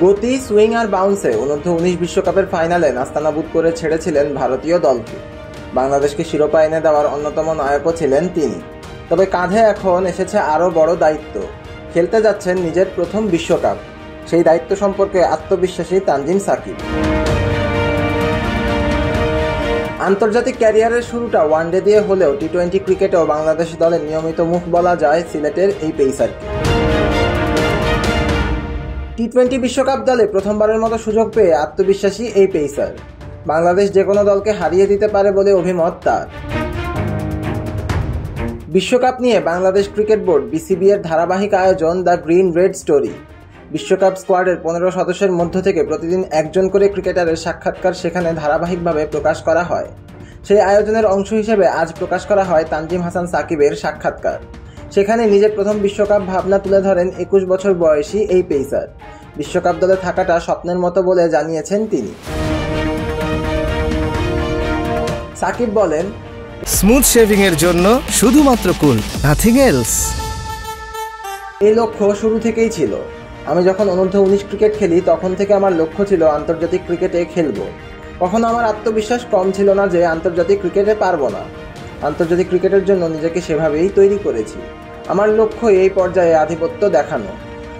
গতি, সুইং আর বাউন্সে অনূর্ধ্ব-19 বিশ্বকাপের ফাইনালে নাস্তানাবুদ করে ছেড়েছিলেন ভারতীয় দলকে। বাংলাদেশকে শিরোপা এনে দেওয়ার অন্যতম নায়কও ছিলেন তিনি। তবে কাঁধে এখন এসেছে আরও বড় দায়িত্ব। খেলতে যাচ্ছেন নিজের প্রথম বিশ্বকাপ। সেই দায়িত্ব সম্পর্কে আত্মবিশ্বাসী তানজিম সাকিব। আন্তর্জাতিক ক্যারিয়ারের শুরুটা ওয়ানডে দিয়ে হলেও টি-20 ক্রিকেটেও বাংলাদেশ দলের নিয়মিত মুখ বলা যায় সিলেটের এই পেসারকে। টি-20 বিশ্বকাপ দলে প্রথমবারের মতো সুযোগ পেয়ে আত্মবিশ্বাসী এই পেসার। বাংলাদেশ যে কোনো দলকে হারিয়ে দিতে পারে বলে অভিমত তার। বিশ্বকাপ নিয়ে বাংলাদেশ ক্রিকেট বোর্ড বিসিবি এর ধারাবাহিক আয়োজন দ্য গ্রিন রেড স্টোরি। বিশ্বকাপ স্কোয়াডের 15 সদস্যের মধ্য থেকে প্রতিদিন একজন করে ক্রিকেটারের সাক্ষাৎকার সেখানে ধারাবাহিকভাবে প্রকাশ করা হয়। সেই আয়োজনের অংশ হিসেবে আজ প্রকাশ করা হয় তানজিম হাসান সাকিবের সাক্ষাৎকার। সেখানে নিজের প্রথম বিশ্বকাপ ভাবনা তুলে ধরেন 21 বছর বয়সী এই পেসার। বিশ্বকাপ দলে থাকাটা স্বপ্নের মতো বলে জানিয়েছেন তিনি। সাকিব বলেন, স্মুথ শেভিং এর জন্য শুধুমাত্র কুল, নাথিং এলস। এই লক্ষ্য শুরু থেকেই ছিল। আমি যখন অনূর্ধ্ব-19 ক্রিকেট খেলি তখন থেকে আমার লক্ষ্য ছিল আন্তর্জাতিক ক্রিকেটে খেলবো। কখনো আমার আত্মবিশ্বাস কম ছিল না যে আন্তর্জাতিক ক্রিকেটে পারবো না। আন্তর্জাতিক ক্রিকেটের জন্য নিজেকে সেভাবেই তৈরি করেছি। আমার লক্ষ্য এই পর্যায়ে আধিপত্য দেখানো।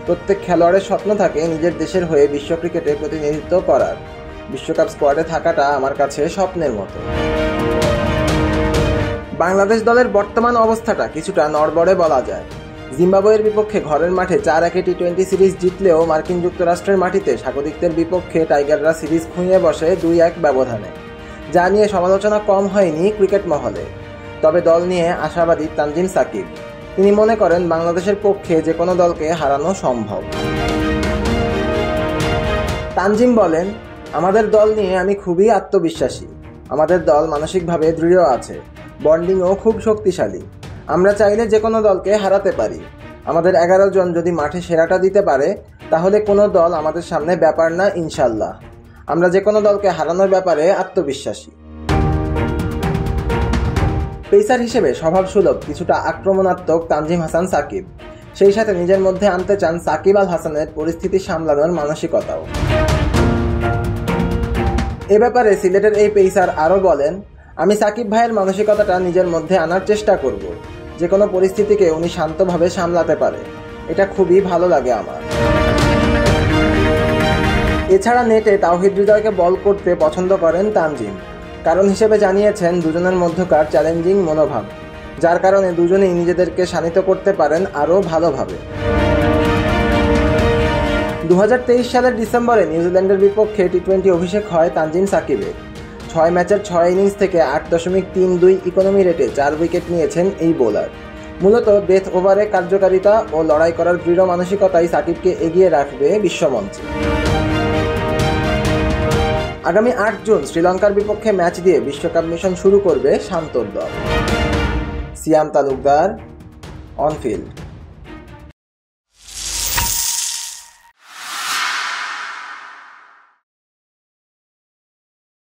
প্রত্যেক খেলোয়াড়ের স্বপ্ন থাকে নিজের দেশের হয়ে বিশ্ব ক্রিকেটে প্রতিনিধিত্ব করার। বিশ্বকাপ স্কোয়াডে থাকাটা আমার কাছে স্বপ্নের মতো। বাংলাদেশ দলের বর্তমান অবস্থাটা কিছুটা নড়বড়ে বলা যায়। জিম্বাবুয়ের বিপক্ষে ঘরের মাঠে 4-1 টি-20 সিরিজ জিতলেও মার্কিন যুক্তরাষ্ট্রের মাটিতে স্বাগতিকদের বিপক্ষে টাইগাররা সিরিজ খুঁয়ে বসে 2-1 ব্যবধানে, যা নিয়ে সমালোচনা কম হয়নি ক্রিকেট মহলে। তবে দল নিয়ে আশাবাদী তানজিম সাকিব। তিনি মনে করেন বাংলাদেশের পক্ষে যে কোনো দলকে হারানো সম্ভব। তানজিম বলেন, আমাদের দল নিয়ে আমি খুবই আত্মবিশ্বাসী। আমাদের দল মানসিকভাবে দৃঢ় আছে, বন্ডিংও খুব শক্তিশালী। আমরা চাইলে যে কোনো দলকে হারাতে পারি। আমাদের 11 জন যদি মাঠে সেরাটা দিতে পারে তাহলে কোনো দল আমাদের সামনে ব্যাপার না ইনশাল্লাহ। আমরা যে কোনো দলকে হারানোর ব্যাপারে আত্মবিশ্বাসী। পেসার হিসেবে স্বভাবসুলভ, কিছুটা আক্রমণাত্মক তানজিম হাসান সাকিব। সেই সাথে নিজের মধ্যে আনতে চান সাকিব আল হাসানের পরিস্থিতি সামলানোর মানসিকতাও। এ ব্যাপারে সিলেটের এই পেসার আরও বলেন, আমি সাকিব ভাইয়ের মানসিকতাটা নিজের মধ্যে আনার চেষ্টা করব। যে কোনো পরিস্থিতিকে উনি শান্তভাবে সামলাতে পারে, এটা খুবই ভালো লাগে আমার। এছাড়া নেটে তাওহিদ হৃদয়কে বল করতে পছন্দ করেন তানজিম। কারণ হিসেবে জানিয়েছেন দুজনের মধ্যকার চ্যালেঞ্জিং মনোভাব, যার কারণে দুজনেই নিজেদেরকে শানিত করতে পারেন আরও ভালোভাবে। 2023 সালের ডিসেম্বরে নিউজিল্যান্ডের বিপক্ষে টি-20 অভিষেক হয় তানজিম সাকিবের। 6 ম্যাচের 6 ইনিংস থেকে 8.32 ইকোনমি রেটে 4 উইকেট নিয়েছেন এই বোলার। মূলত ডেথ ওভারে কার্যকারিতা ও লড়াই করার দৃঢ় মানসিকতাই সাকিবকে এগিয়ে রাখবে বিশ্বমঞ্চে। আগামী 8 জুন শ্রীলঙ্কার বিপক্ষে ম্যাচ দিয়ে বিশ্বকাপ মিশন শুরু করবে শান্তর দল। সিয়াম তালুকদার, অনফিল্ড।